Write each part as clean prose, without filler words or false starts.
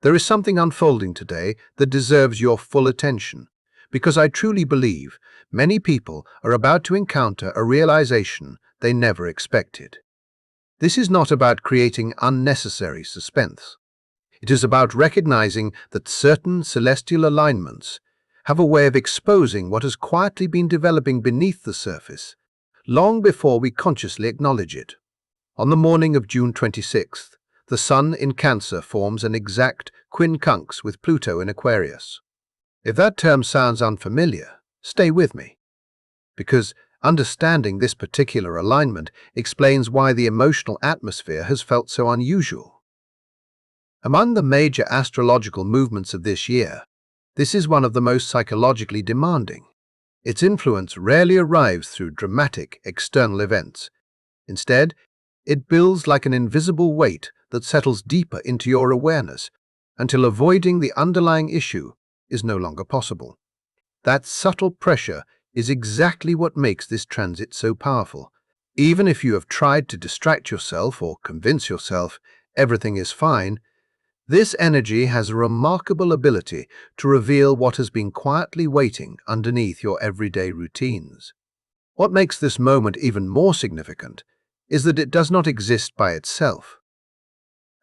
There is something unfolding today that deserves your full attention, because I truly believe many people are about to encounter a realization they never expected. This is not about creating unnecessary suspense. It is about recognizing that certain celestial alignments have a way of exposing what has quietly been developing beneath the surface, long before we consciously acknowledge it. On the morning of June 26th, the Sun in Cancer forms an exact quincunx with Pluto in Aquarius. If that term sounds unfamiliar, stay with me, because understanding this particular alignment explains why the emotional atmosphere has felt so unusual. Among the major astrological movements of this year, this is one of the most psychologically demanding. Its influence rarely arrives through dramatic external events. Instead, it builds like an invisible weight that settles deeper into your awareness until avoiding the underlying issue is no longer possible. That subtle pressure is exactly what makes this transit so powerful. Even if you have tried to distract yourself or convince yourself everything is fine, this energy has a remarkable ability to reveal what has been quietly waiting underneath your everyday routines. What makes this moment even more significant is that it does not exist by itself.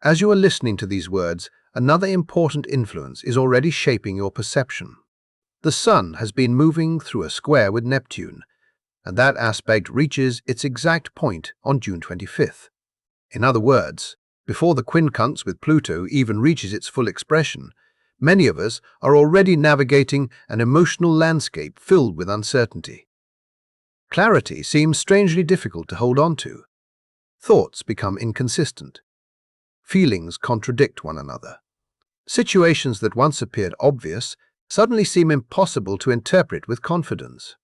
As you are listening to these words, another important influence is already shaping your perception. The Sun has been moving through a square with Neptune, and that aspect reaches its exact point on June 25th. In other words, before the quincunx with Pluto even reaches its full expression, many of us are already navigating an emotional landscape filled with uncertainty. Clarity seems strangely difficult to hold on to. Thoughts become inconsistent. Feelings contradict one another. Situations that once appeared obvious suddenly seem impossible to interpret with confidence.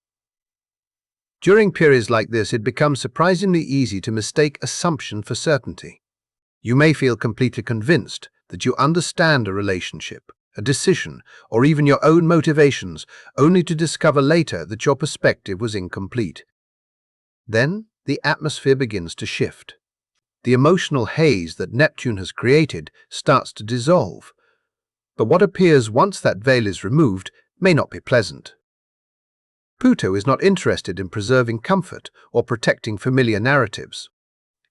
During periods like this, it becomes surprisingly easy to mistake assumption for certainty. You may feel completely convinced that you understand a relationship, a decision, or even your own motivations, only to discover later that your perspective was incomplete. Then the atmosphere begins to shift. The emotional haze that Neptune has created starts to dissolve, but what appears once that veil is removed may not be pleasant. Pluto is not interested in preserving comfort or protecting familiar narratives.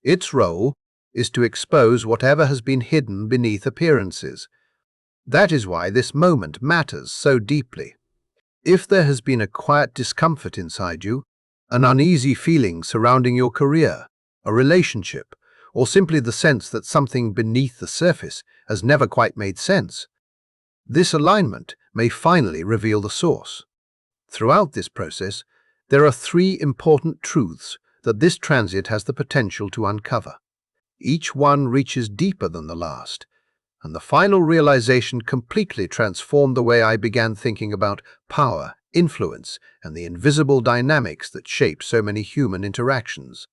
Its role is to expose whatever has been hidden beneath appearances. That is why this moment matters so deeply. If there has been a quiet discomfort inside you, an uneasy feeling surrounding your career, a relationship, or simply the sense that something beneath the surface has never quite made sense, this alignment may finally reveal the source. Throughout this process, there are three important truths that this transit has the potential to uncover. Each one reaches deeper than the last, and the final realization completely transformed the way I began thinking about power, influence, and the invisible dynamics that shape so many human interactions.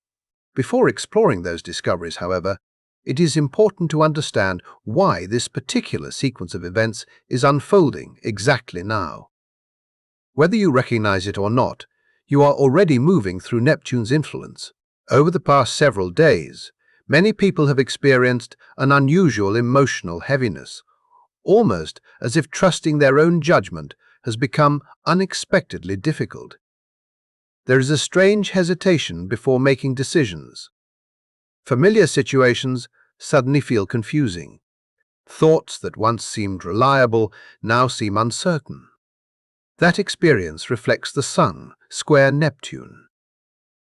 Before exploring those discoveries, however, it is important to understand why this particular sequence of events is unfolding exactly now. Whether you recognize it or not, you are already moving through Neptune's influence. Over the past several days, many people have experienced an unusual emotional heaviness, almost as if trusting their own judgment has become unexpectedly difficult. There is a strange hesitation before making decisions. Familiar situations suddenly feel confusing. Thoughts that once seemed reliable now seem uncertain. That experience reflects the Sun square Neptune.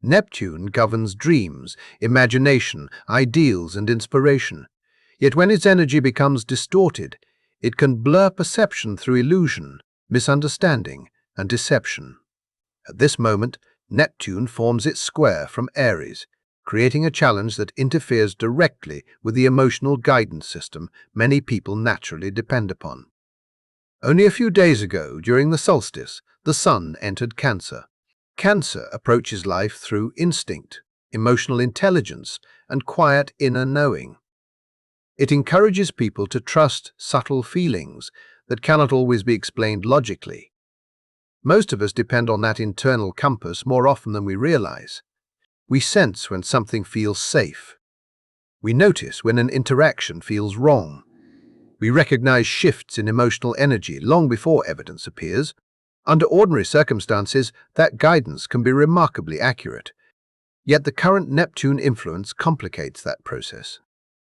Neptune governs dreams, imagination, ideals, and inspiration. Yet when its energy becomes distorted, it can blur perception through illusion, misunderstanding, and deception. At this moment, Neptune forms its square from Aries, creating a challenge that interferes directly with the emotional guidance system many people naturally depend upon. Only a few days ago, during the solstice, the Sun entered Cancer. Cancer approaches life through instinct, emotional intelligence, and quiet inner knowing. It encourages people to trust subtle feelings that cannot always be explained logically. Most of us depend on that internal compass more often than we realize. We sense when something feels safe. We notice when an interaction feels wrong. We recognize shifts in emotional energy long before evidence appears. Under ordinary circumstances, that guidance can be remarkably accurate. Yet the current Neptune influence complicates that process.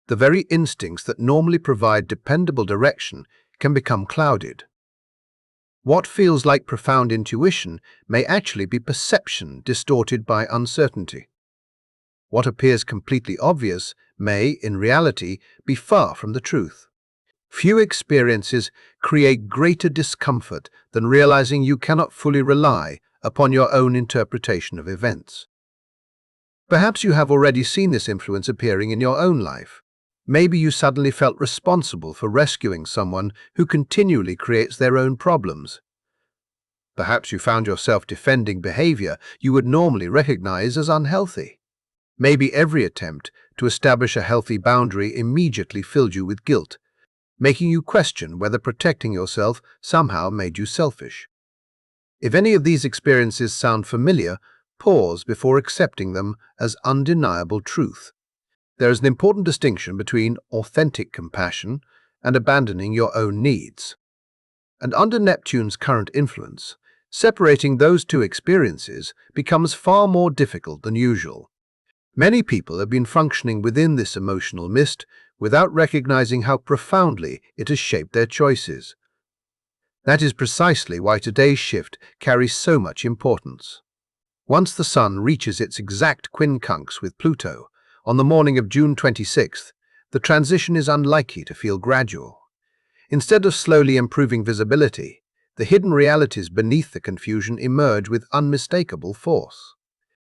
The very instincts that normally provide dependable direction can become clouded. What feels like profound intuition may actually be perception distorted by uncertainty. What appears completely obvious may, in reality, be far from the truth. Few experiences create greater discomfort than realizing you cannot fully rely upon your own interpretation of events. Perhaps you have already seen this influence appearing in your own life. Maybe you suddenly felt responsible for rescuing someone who continually creates their own problems. Perhaps you found yourself defending behavior you would normally recognize as unhealthy. Maybe every attempt to establish a healthy boundary immediately filled you with guilt, making you question whether protecting yourself somehow made you selfish. If any of these experiences sound familiar, pause before accepting them as undeniable truth. There is an important distinction between authentic compassion and abandoning your own needs. And under Neptune's current influence, separating those two experiences becomes far more difficult than usual. Many people have been functioning within this emotional mist without recognizing how profoundly it has shaped their choices. That is precisely why today's shift carries so much importance. Once the Sun reaches its exact quincunx with Pluto, on the morning of June 26th, the transition is unlikely to feel gradual. Instead of slowly improving visibility, the hidden realities beneath the confusion emerge with unmistakable force.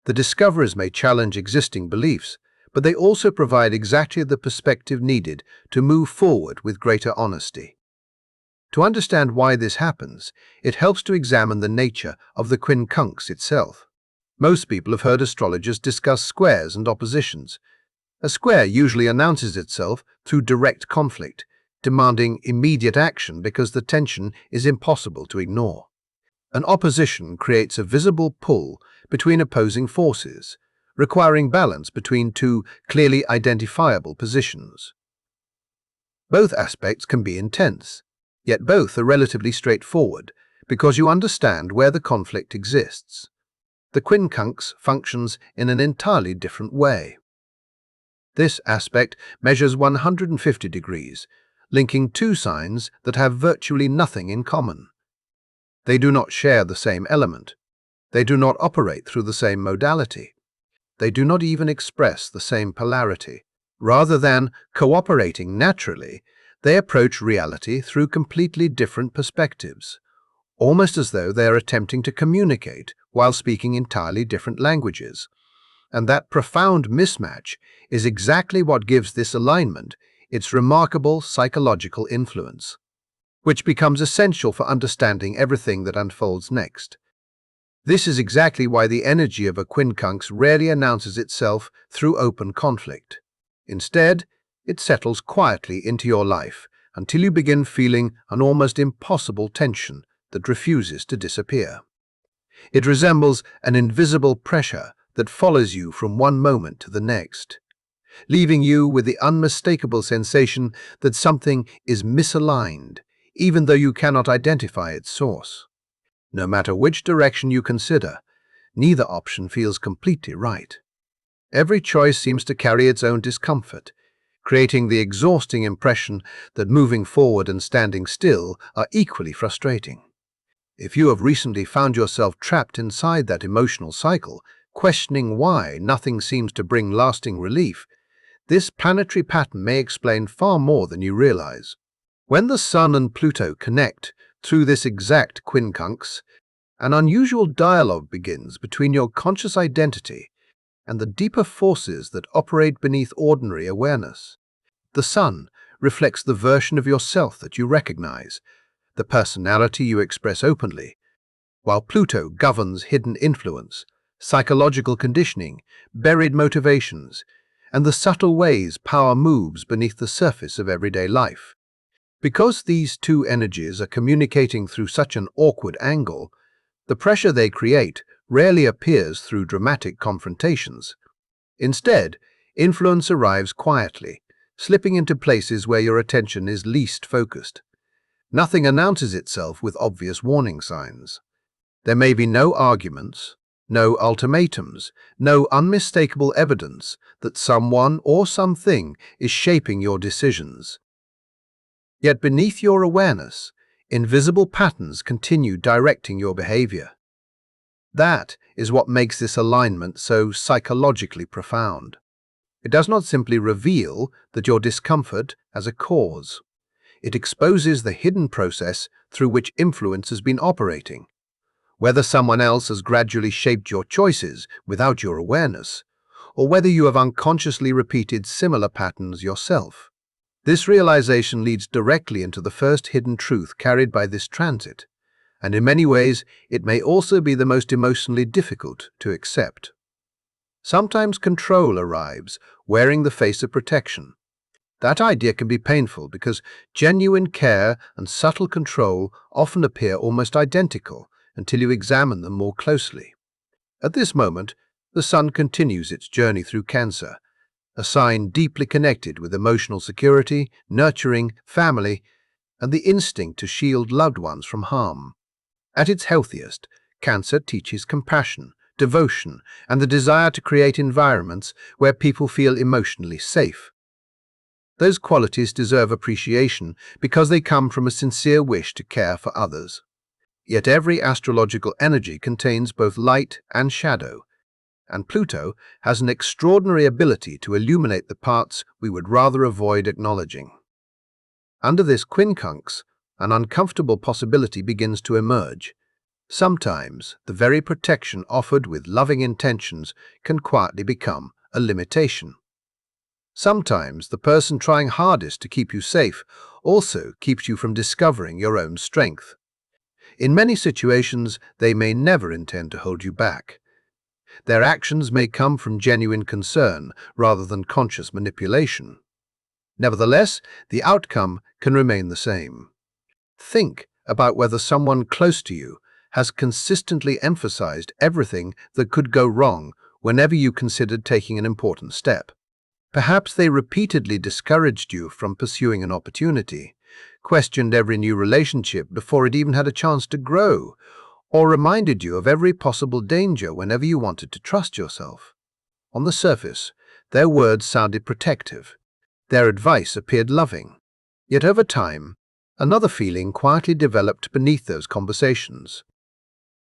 The discoveries may challenge existing beliefs, but they also provide exactly the perspective needed to move forward with greater honesty. To understand why this happens, it helps to examine the nature of the quincunx itself. Most people have heard astrologers discuss squares and oppositions. A square usually announces itself through direct conflict, demanding immediate action because the tension is impossible to ignore. An opposition creates a visible pull between opposing forces, requiring balance between two clearly identifiable positions. Both aspects can be intense, yet both are relatively straightforward because you understand where the conflict exists. The quincunx functions in an entirely different way. This aspect measures 150 degrees, linking two signs that have virtually nothing in common. They do not share the same element. They do not operate through the same modality. They do not even express the same polarity. Rather than cooperating naturally, they approach reality through completely different perspectives, almost as though they are attempting to communicate while speaking entirely different languages. And that profound mismatch is exactly what gives this alignment its remarkable psychological influence, which becomes essential for understanding everything that unfolds next. This is exactly why the energy of a quincunx rarely announces itself through open conflict. Instead, it settles quietly into your life until you begin feeling an almost impossible tension that refuses to disappear. It resembles an invisible pressure that follows you from one moment to the next, leaving you with the unmistakable sensation that something is misaligned, even though you cannot identify its source. No matter which direction you consider, neither option feels completely right. Every choice seems to carry its own discomfort, creating the exhausting impression that moving forward and standing still are equally frustrating. If you have recently found yourself trapped inside that emotional cycle, questioning why nothing seems to bring lasting relief, this planetary pattern may explain far more than you realize. When the Sun and Pluto connect through this exact quincunx, an unusual dialogue begins between your conscious identity and the deeper forces that operate beneath ordinary awareness. The Sun reflects the version of yourself that you recognize, the personality you express openly, while Pluto governs hidden influence, psychological conditioning, buried motivations, and the subtle ways power moves beneath the surface of everyday life. Because these two energies are communicating through such an awkward angle, the pressure they create rarely appears through dramatic confrontations. Instead, influence arrives quietly, slipping into places where your attention is least focused. Nothing announces itself with obvious warning signs. There may be no arguments, no ultimatums, no unmistakable evidence that someone or something is shaping your decisions. Yet beneath your awareness, invisible patterns continue directing your behavior. That is what makes this alignment so psychologically profound. It does not simply reveal that your discomfort has a cause. It exposes the hidden process through which influence has been operating. Whether someone else has gradually shaped your choices without your awareness, or whether you have unconsciously repeated similar patterns yourself. This realization leads directly into the first hidden truth carried by this transit, and in many ways it may also be the most emotionally difficult to accept. Sometimes control arrives, wearing the face of protection. That idea can be painful because genuine care and subtle control often appear almost identical until you examine them more closely. At this moment, the Sun continues its journey through Cancer, a sign deeply connected with emotional security, nurturing, family, and the instinct to shield loved ones from harm. At its healthiest, Cancer teaches compassion, devotion, and the desire to create environments where people feel emotionally safe. Those qualities deserve appreciation because they come from a sincere wish to care for others. Yet every astrological energy contains both light and shadow, and Pluto has an extraordinary ability to illuminate the parts we would rather avoid acknowledging. Under this quincunx, an uncomfortable possibility begins to emerge. Sometimes, the very protection offered with loving intentions can quietly become a limitation. Sometimes, the person trying hardest to keep you safe also keeps you from discovering your own strength. In many situations, they may never intend to hold you back. Their actions may come from genuine concern rather than conscious manipulation. Nevertheless, the outcome can remain the same. Think about whether someone close to you has consistently emphasized everything that could go wrong whenever you considered taking an important step. Perhaps they repeatedly discouraged you from pursuing an opportunity, questioned every new relationship before it even had a chance to grow, or reminded you of every possible danger whenever you wanted to trust yourself. On the surface, their words sounded protective. Their advice appeared loving. Yet over time, another feeling quietly developed beneath those conversations.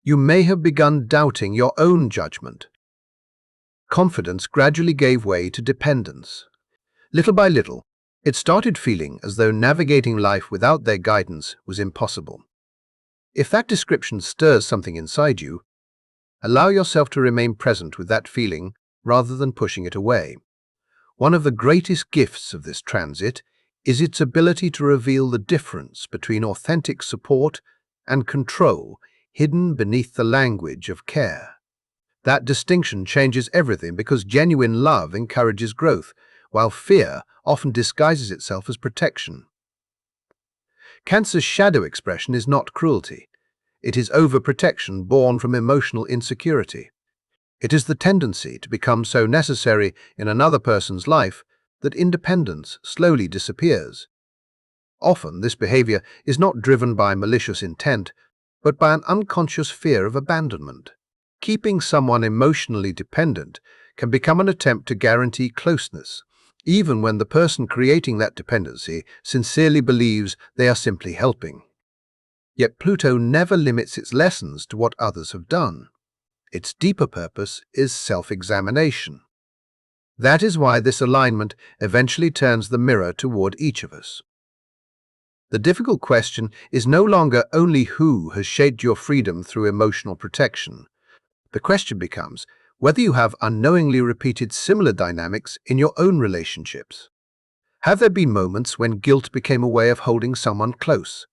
You may have begun doubting your own judgment. Confidence gradually gave way to dependence. Little by little, it started feeling as though navigating life without their guidance was impossible. If that description stirs something inside you, allow yourself to remain present with that feeling rather than pushing it away. One of the greatest gifts of this transit is its ability to reveal the difference between authentic support and control hidden beneath the language of care. That distinction changes everything because genuine love encourages growth, while fear often disguises itself as protection. Cancer's shadow expression is not cruelty. It is overprotection born from emotional insecurity. It is the tendency to become so necessary in another person's life that independence slowly disappears. Often, this behavior is not driven by malicious intent, but by an unconscious fear of abandonment. Keeping someone emotionally dependent can become an attempt to guarantee closeness, even when the person creating that dependency sincerely believes they are simply helping. Yet Pluto never limits its lessons to what others have done. Its deeper purpose is self-examination. That is why this alignment eventually turns the mirror toward each of us. The difficult question is no longer only who has shaped your freedom through emotional protection. The question becomes whether you have unknowingly repeated similar dynamics in your own relationships. Have there been moments when guilt became a way of holding someone close?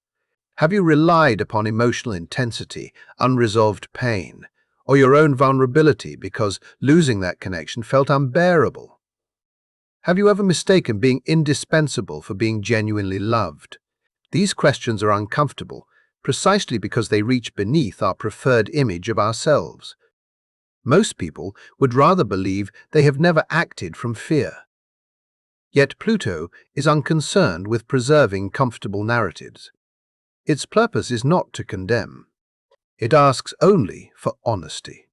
Have you relied upon emotional intensity, unresolved pain, or your own vulnerability because losing that connection felt unbearable? Have you ever mistaken being indispensable for being genuinely loved? These questions are uncomfortable precisely because they reach beneath our preferred image of ourselves. Most people would rather believe they have never acted from fear. Yet Pluto is unconcerned with preserving comfortable narratives. Its purpose is not to condemn. It asks only for honesty.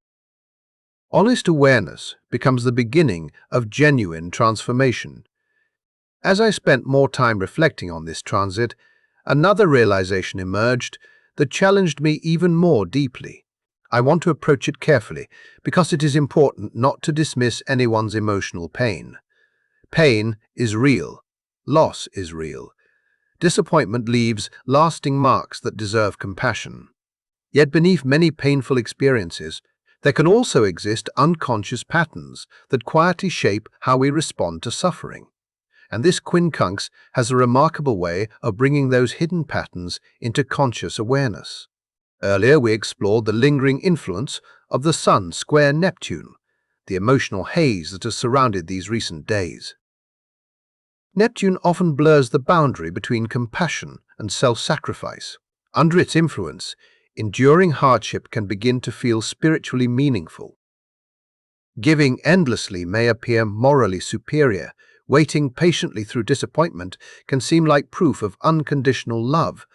Honest awareness becomes the beginning of genuine transformation. As I spent more time reflecting on this transit, another realization emerged that challenged me even more deeply. I want to approach it carefully because it is important not to dismiss anyone's emotional pain. Pain is real. Loss is real. Disappointment leaves lasting marks that deserve compassion. Yet beneath many painful experiences, there can also exist unconscious patterns that quietly shape how we respond to suffering. And this quincunx has a remarkable way of bringing those hidden patterns into conscious awareness. Earlier, we explored the lingering influence of the Sun square Neptune, the emotional haze that has surrounded these recent days. Neptune often blurs the boundary between compassion and self-sacrifice. Under its influence, enduring hardship can begin to feel spiritually meaningful. Giving endlessly may appear morally superior. Waiting patiently through disappointment can seem like proof of unconditional love.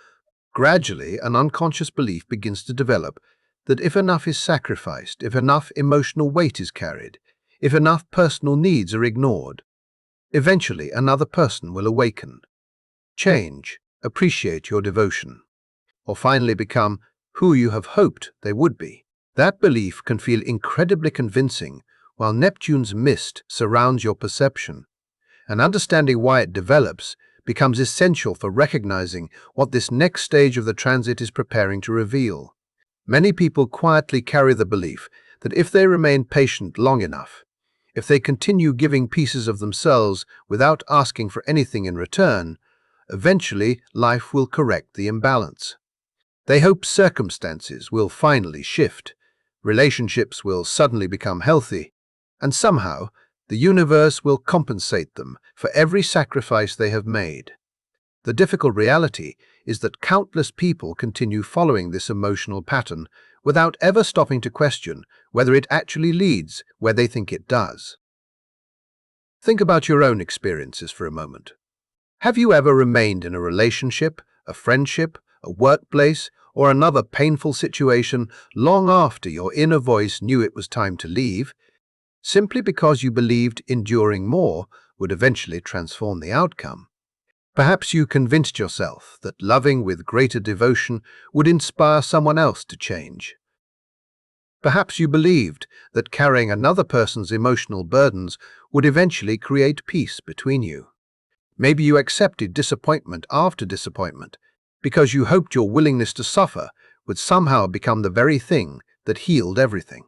Gradually, an unconscious belief begins to develop that if enough is sacrificed, if enough emotional weight is carried, if enough personal needs are ignored, eventually another person will awaken, change, appreciate your devotion, or finally become who you have hoped they would be. That belief can feel incredibly convincing while Neptune's mist surrounds your perception, and understanding why it develops becomes essential for recognizing what this next stage of the transit is preparing to reveal. Many people quietly carry the belief that if they remain patient long enough, if they continue giving pieces of themselves without asking for anything in return, eventually life will correct the imbalance. They hope circumstances will finally shift, relationships will suddenly become healthy, and somehow the universe will compensate them for every sacrifice they have made. The difficult reality is that countless people continue following this emotional pattern without ever stopping to question whether it actually leads where they think it does. Think about your own experiences for a moment. Have you ever remained in a relationship, a friendship, a workplace, or another painful situation long after your inner voice knew it was time to leave, simply because you believed enduring more would eventually transform the outcome? Perhaps you convinced yourself that loving with greater devotion would inspire someone else to change. Perhaps you believed that carrying another person's emotional burdens would eventually create peace between you. Maybe you accepted disappointment after disappointment because you hoped your willingness to suffer would somehow become the very thing that healed everything.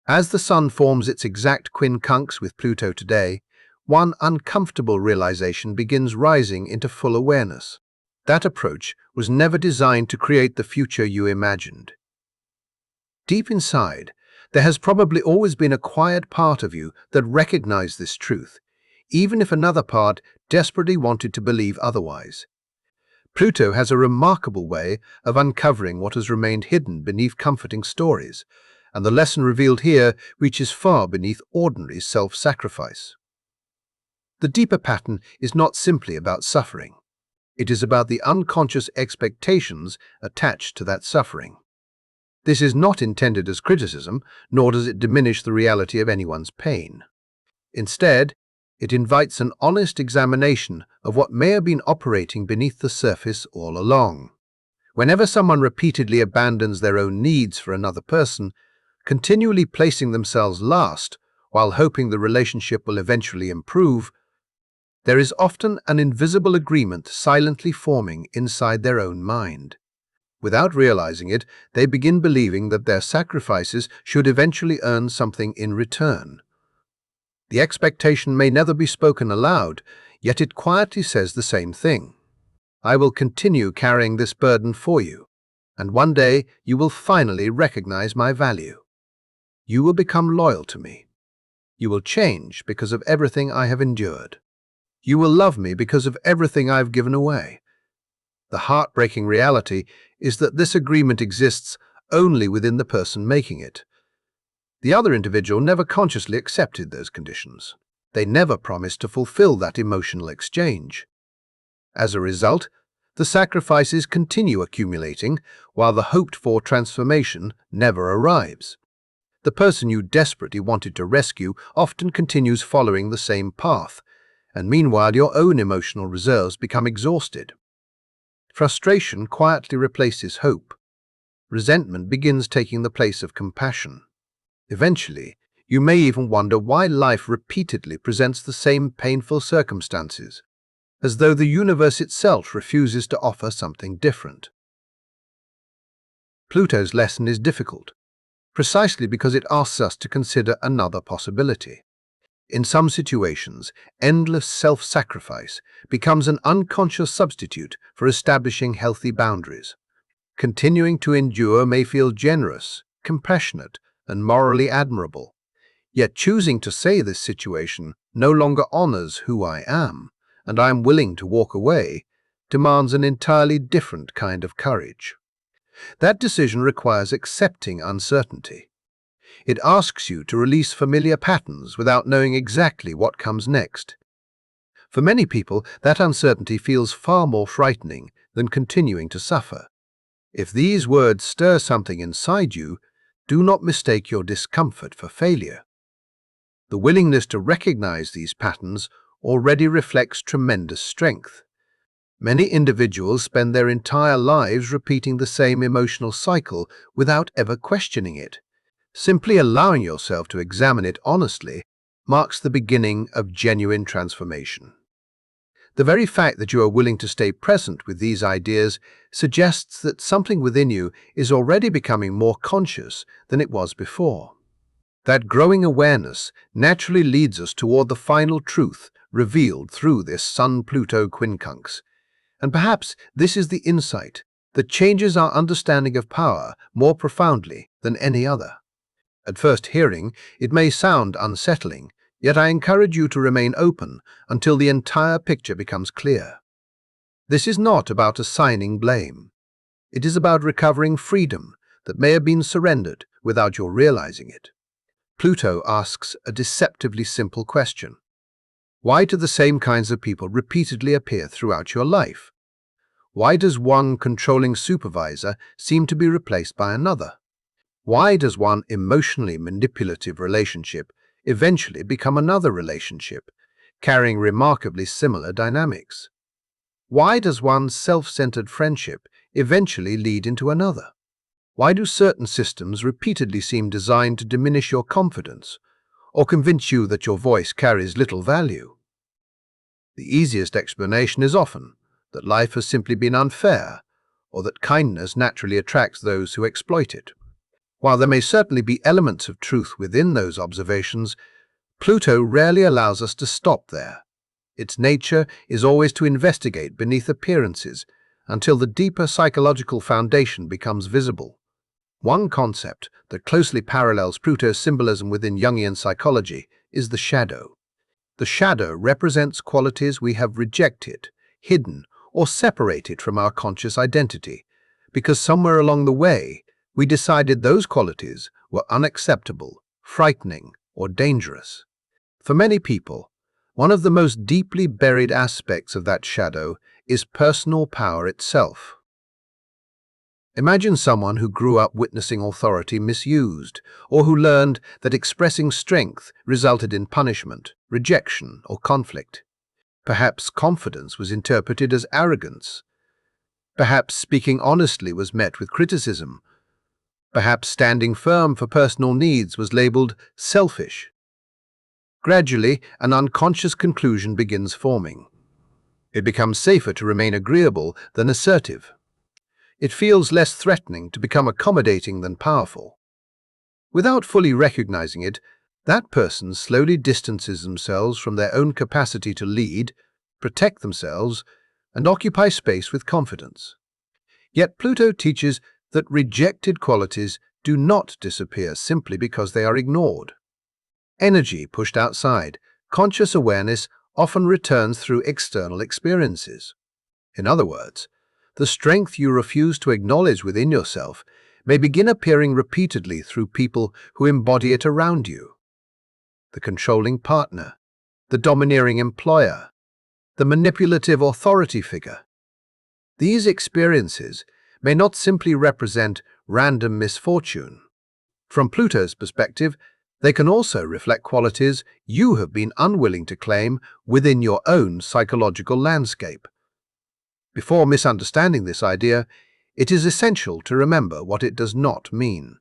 As the Sun forms its exact quincunx with Pluto today, one uncomfortable realization begins rising into full awareness. That approach was never designed to create the future you imagined. Deep inside, there has probably always been a quiet part of you that recognized this truth, even if another part desperately wanted to believe otherwise. Pluto has a remarkable way of uncovering what has remained hidden beneath comforting stories, and the lesson revealed here reaches far beneath ordinary self-sacrifice. The deeper pattern is not simply about suffering. It is about the unconscious expectations attached to that suffering. This is not intended as criticism, nor does it diminish the reality of anyone's pain. Instead, it invites an honest examination of what may have been operating beneath the surface all along. Whenever someone repeatedly abandons their own needs for another person, continually placing themselves last while hoping the relationship will eventually improve, there is often an invisible agreement silently forming inside their own mind. Without realizing it, they begin believing that their sacrifices should eventually earn something in return. The expectation may never be spoken aloud, yet it quietly says the same thing. I will continue carrying this burden for you, and one day you will finally recognize my value. You will become loyal to me. You will change because of everything I have endured. You will love me because of everything I've given away. The heartbreaking reality is that this agreement exists only within the person making it. The other individual never consciously accepted those conditions. they never promise to fulfill that emotional exchange. As a result, the sacrifices continue accumulating while the hoped-for transformation never arrives. The person you desperately wanted to rescue often continues following the same path, and meanwhile your own emotional reserves become exhausted. Frustration quietly replaces hope. Resentment begins taking the place of compassion. Eventually, you may even wonder why life repeatedly presents the same painful circumstances, as though the universe itself refuses to offer something different. Pluto's lesson is difficult, precisely because it asks us to consider another possibility. In some situations, endless self-sacrifice becomes an unconscious substitute for establishing healthy boundaries. Continuing to endure may feel generous, compassionate, and morally admirable. Yet choosing to say this situation no longer honors who I am, and I am willing to walk away, demands an entirely different kind of courage. That decision requires accepting uncertainty. It asks you to release familiar patterns without knowing exactly what comes next. For many people, that uncertainty feels far more frightening than continuing to suffer. If these words stir something inside you, do not mistake your discomfort for failure. The willingness to recognize these patterns already reflects tremendous strength. Many individuals spend their entire lives repeating the same emotional cycle without ever questioning it. Simply allowing yourself to examine it honestly marks the beginning of genuine transformation. The very fact that you are willing to stay present with these ideas suggests that something within you is already becoming more conscious than it was before. That growing awareness naturally leads us toward the final truth revealed through this Sun-Pluto quincunx. And perhaps this is the insight that changes our understanding of power more profoundly than any other. At first hearing, it may sound unsettling, yet I encourage you to remain open until the entire picture becomes clear. This is not about assigning blame. It is about recovering freedom that may have been surrendered without your realizing it. Pluto asks a deceptively simple question. Why do the same kinds of people repeatedly appear throughout your life? Why does one controlling supervisor seem to be replaced by another? Why does one emotionally manipulative relationship eventually become another relationship, carrying remarkably similar dynamics? Why does one self-centered friendship eventually lead into another? Why do certain systems repeatedly seem designed to diminish your confidence or convince you that your voice carries little value? The easiest explanation is often that life has simply been unfair, or that kindness naturally attracts those who exploit it. While there may certainly be elements of truth within those observations, Pluto rarely allows us to stop there. Its nature is always to investigate beneath appearances until the deeper psychological foundation becomes visible. One concept that closely parallels Pluto's symbolism within Jungian psychology is the shadow. The shadow represents qualities we have rejected, hidden, or separated from our conscious identity, because somewhere along the way, we decided those qualities were unacceptable, frightening, or dangerous. For many people, one of the most deeply buried aspects of that shadow is personal power itself. Imagine someone who grew up witnessing authority misused, or who learned that expressing strength resulted in punishment, rejection, or conflict. Perhaps confidence was interpreted as arrogance. Perhaps speaking honestly was met with criticism. Perhaps standing firm for personal needs was labeled selfish. Gradually, an unconscious conclusion begins forming. It becomes safer to remain agreeable than assertive. It feels less threatening to become accommodating than powerful. Without fully recognizing it, that person slowly distances themselves from their own capacity to lead, protect themselves, and occupy space with confidence. Yet Pluto teaches that rejected qualities do not disappear simply because they are ignored. Energy pushed outside, conscious awareness often returns through external experiences. In other words, the strength you refuse to acknowledge within yourself may begin appearing repeatedly through people who embody it around you. The controlling partner, the domineering employer, the manipulative authority figure. These experiences may not simply represent random misfortune. From Pluto's perspective, they can also reflect qualities you have been unwilling to claim within your own psychological landscape. Before misunderstanding this idea, it is essential to remember what it does not mean.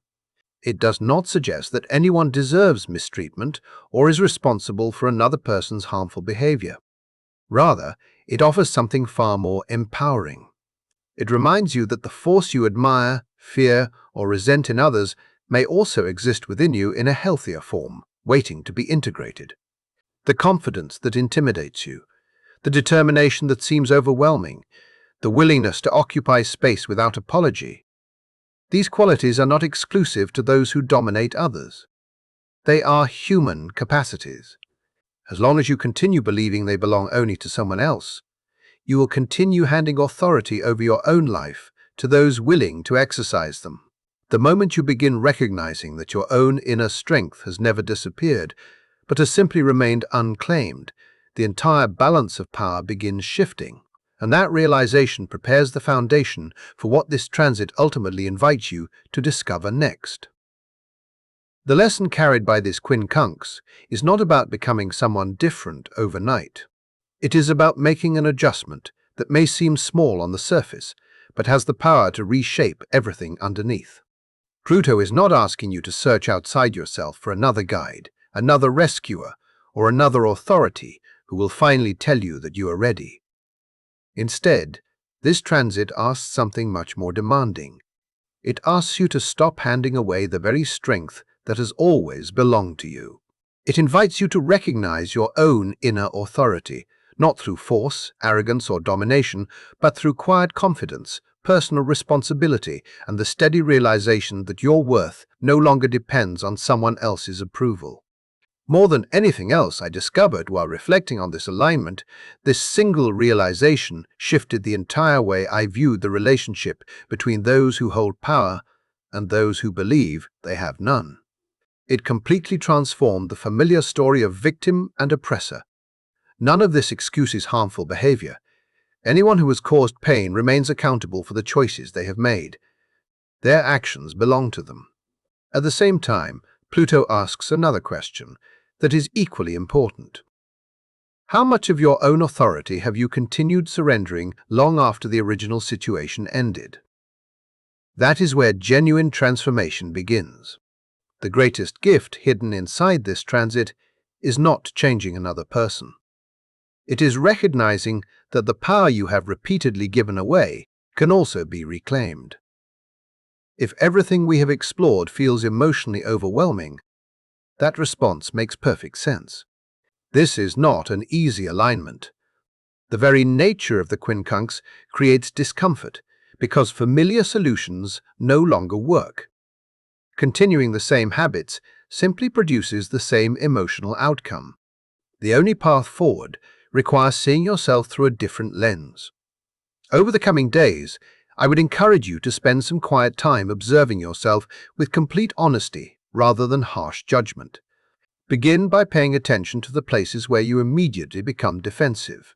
It does not suggest that anyone deserves mistreatment or is responsible for another person's harmful behavior. Rather, it offers something far more empowering. It reminds you that the force you admire, fear, or resent in others may also exist within you in a healthier form, waiting to be integrated. The confidence that intimidates you, the determination that seems overwhelming, the willingness to occupy space without apology. These qualities are not exclusive to those who dominate others. They are human capacities. As long as you continue believing they belong only to someone else, you will continue handing authority over your own life to those willing to exercise them. The moment you begin recognizing that your own inner strength has never disappeared, but has simply remained unclaimed, the entire balance of power begins shifting, and that realization prepares the foundation for what this transit ultimately invites you to discover next. The lesson carried by this quincunx is not about becoming someone different overnight. It is about making an adjustment that may seem small on the surface, but has the power to reshape everything underneath. Pluto is not asking you to search outside yourself for another guide, another rescuer, or another authority who will finally tell you that you are ready. Instead, this transit asks something much more demanding. It asks you to stop handing away the very strength that has always belonged to you. It invites you to recognize your own inner authority, not through force, arrogance, or domination, but through quiet confidence, personal responsibility, and the steady realization that your worth no longer depends on someone else's approval. More than anything else I discovered while reflecting on this alignment, this single realization shifted the entire way I viewed the relationship between those who hold power and those who believe they have none. It completely transformed the familiar story of victim and oppressor. None of this excuses harmful behavior. Anyone who has caused pain remains accountable for the choices they have made. Their actions belong to them. At the same time, Pluto asks another question that is equally important. How much of your own authority have you continued surrendering long after the original situation ended? That is where genuine transformation begins. The greatest gift hidden inside this transit is not changing another person. It is recognizing that the power you have repeatedly given away can also be reclaimed. If everything we have explored feels emotionally overwhelming, that response makes perfect sense. This is not an easy alignment. The very nature of the quincunx creates discomfort because familiar solutions no longer work. Continuing the same habits simply produces the same emotional outcome. The only path forward requires seeing yourself through a different lens. Over the coming days, I would encourage you to spend some quiet time observing yourself with complete honesty rather than harsh judgment. Begin by paying attention to the places where you immediately become defensive.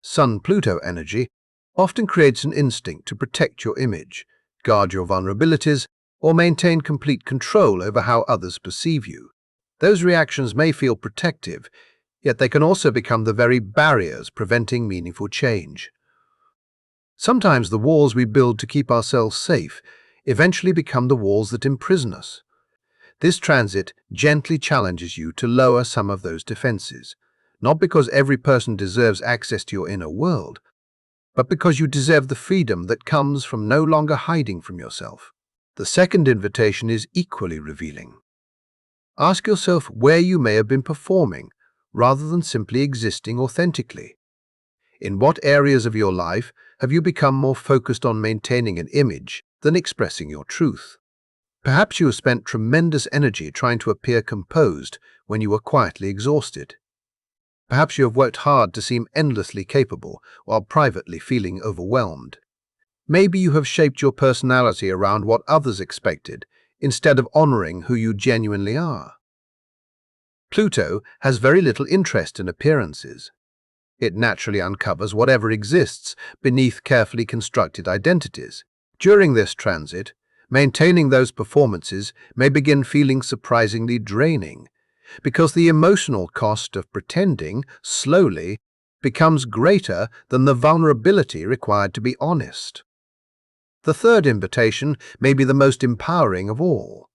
Sun-Pluto energy often creates an instinct to protect your image, guard your vulnerabilities, or maintain complete control over how others perceive you. Those reactions may feel protective, yet they can also become the very barriers preventing meaningful change. Sometimes the walls we build to keep ourselves safe eventually become the walls that imprison us. This transit gently challenges you to lower some of those defenses, not because every person deserves access to your inner world, but because you deserve the freedom that comes from no longer hiding from yourself. The second invitation is equally revealing. Ask yourself where you may have been performing rather than simply existing authentically. In what areas of your life have you become more focused on maintaining an image than expressing your truth? Perhaps you have spent tremendous energy trying to appear composed when you were quietly exhausted. Perhaps you have worked hard to seem endlessly capable while privately feeling overwhelmed. Maybe you have shaped your personality around what others expected instead of honoring who you genuinely are. Pluto has very little interest in appearances. It naturally uncovers whatever exists beneath carefully constructed identities. During this transit, maintaining those performances may begin feeling surprisingly draining, because the emotional cost of pretending slowly becomes greater than the vulnerability required to be honest. The third invitation may be the most empowering of all.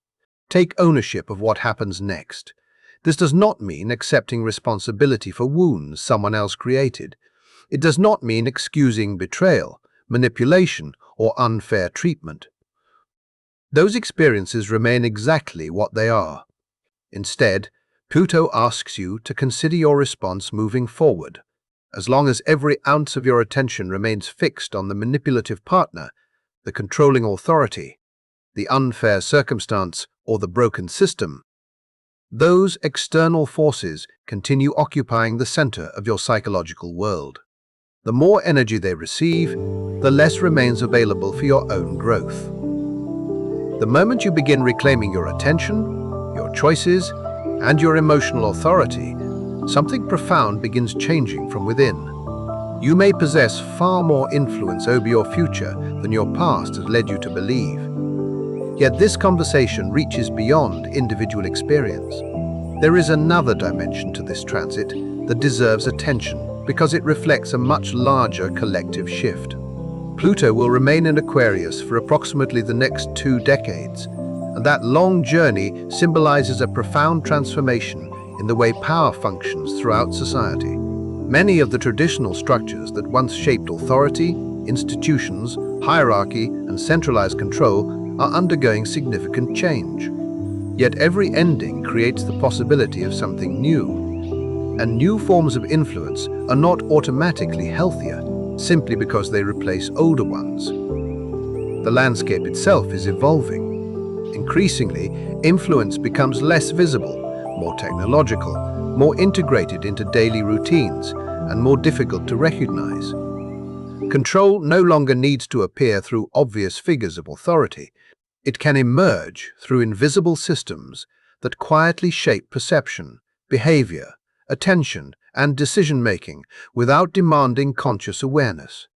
Take ownership of what happens next. This does not mean accepting responsibility for wounds someone else created. It does not mean excusing betrayal, manipulation, or unfair treatment. Those experiences remain exactly what they are. Instead, Pluto asks you to consider your response moving forward. As long as every ounce of your attention remains fixed on the manipulative partner, the controlling authority, the unfair circumstance, or the broken system, those external forces continue occupying the center of your psychological world. The more energy they receive, the less remains available for your own growth. The moment you begin reclaiming your attention, your choices, and your emotional authority, something profound begins changing from within. You may possess far more influence over your future than your past has led you to believe. Yet this conversation reaches beyond individual experience. There is another dimension to this transit that deserves attention because it reflects a much larger collective shift. Pluto will remain in Aquarius for approximately the next 2 decades, and that long journey symbolizes a profound transformation in the way power functions throughout society. Many of the traditional structures that once shaped authority, institutions, hierarchy, and centralized control are undergoing significant change. Yet every ending creates the possibility of something new, and new forms of influence are not automatically healthier simply because they replace older ones. The landscape itself is evolving. Increasingly, influence becomes less visible, more technological, more integrated into daily routines, and more difficult to recognize. Control no longer needs to appear through obvious figures of authority. It can emerge through invisible systems that quietly shape perception, behavior, attention, and decision-making without demanding conscious awareness.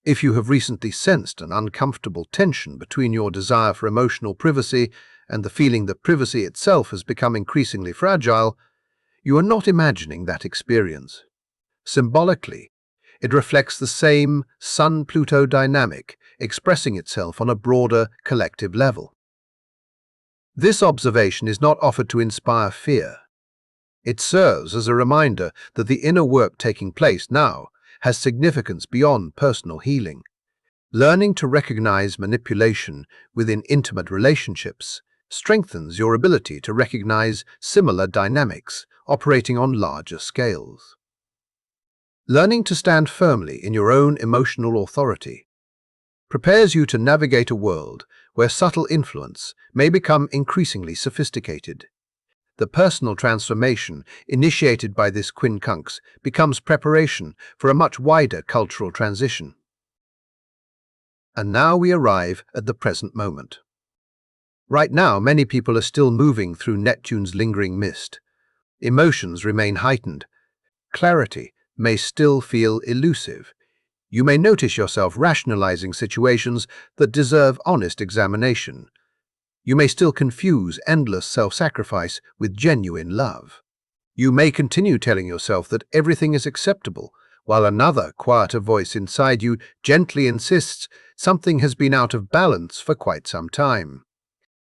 If you have recently sensed an uncomfortable tension between your desire for emotional privacy and the feeling that privacy itself has become increasingly fragile, you are not imagining that experience. Symbolically, it reflects the same Sun-Pluto dynamic expressing itself on a broader collective level. This observation is not offered to inspire fear. It serves as a reminder that the inner work taking place now has significance beyond personal healing. Learning to recognize manipulation within intimate relationships strengthens your ability to recognize similar dynamics operating on larger scales. Learning to stand firmly in your own emotional authority prepares you to navigate a world where subtle influence may become increasingly sophisticated. The personal transformation initiated by this quincunx becomes preparation for a much wider cultural transition. And now we arrive at the present moment. Right now, many people are still moving through Neptune's lingering mist. Emotions remain heightened. Clarity may still feel elusive. You may notice yourself rationalizing situations that deserve honest examination. You may still confuse endless self-sacrifice with genuine love. You may continue telling yourself that everything is acceptable, while another, quieter voice inside you gently insists something has been out of balance for quite some time.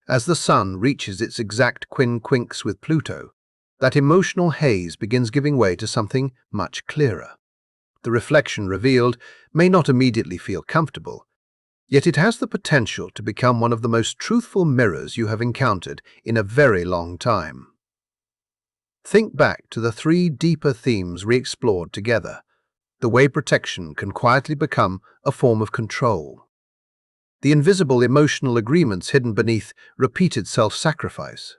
As the Sun reaches its exact quincunx with Pluto, that emotional haze begins giving way to something much clearer. The reflection revealed may not immediately feel comfortable, yet it has the potential to become one of the most truthful mirrors you have encountered in a very long time. Think back to the 3 deeper themes we explored together: the way protection can quietly become a form of control, the invisible emotional agreements hidden beneath repeated self-sacrifice,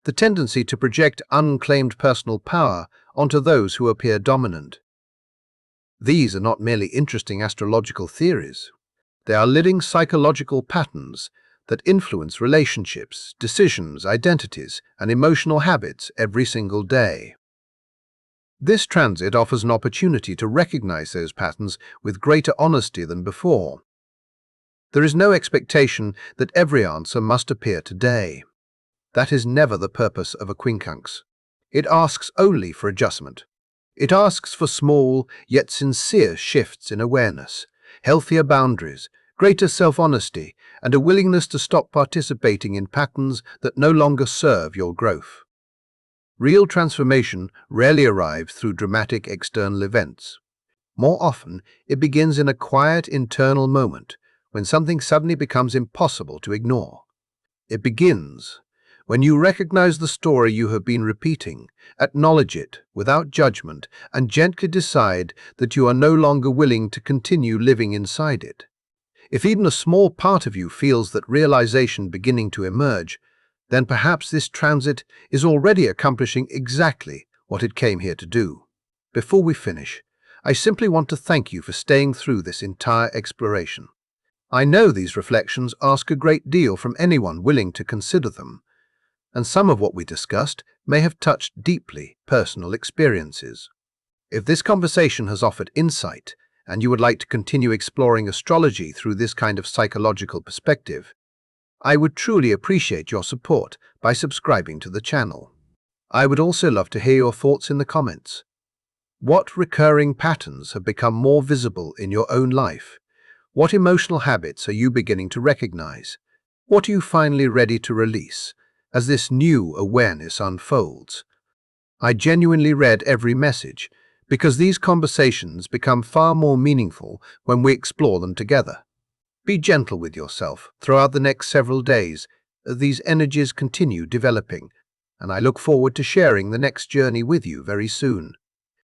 the tendency to project unclaimed personal power onto those who appear dominant. These are not merely interesting astrological theories. They are living psychological patterns that influence relationships, decisions, identities, and emotional habits every single day. This transit offers an opportunity to recognize those patterns with greater honesty than before. There is no expectation that every answer must appear today. That is never the purpose of a quincunx. It asks only for adjustment. It asks for small yet sincere shifts in awareness, healthier boundaries, greater self-honesty, and a willingness to stop participating in patterns that no longer serve your growth. Real transformation rarely arrives through dramatic external events. More often, it begins in a quiet internal moment when something suddenly becomes impossible to ignore. It begins when you recognize the story you have been repeating, acknowledge it without judgment, and gently decide that you are no longer willing to continue living inside it. If even a small part of you feels that realization beginning to emerge, then perhaps this transit is already accomplishing exactly what it came here to do. Before we finish, I simply want to thank you for staying through this entire exploration. I know these reflections ask a great deal from anyone willing to consider them, and some of what we discussed may have touched deeply personal experiences. If this conversation has offered insight, and you would like to continue exploring astrology through this kind of psychological perspective, I would truly appreciate your support by subscribing to the channel. I would also love to hear your thoughts in the comments. What recurring patterns have become more visible in your own life? What emotional habits are you beginning to recognize? What are you finally ready to release as this new awareness unfolds? I genuinely read every message because these conversations become far more meaningful when we explore them together. Be gentle with yourself throughout the next several days as these energies continue developing, and I look forward to sharing the next journey with you very soon.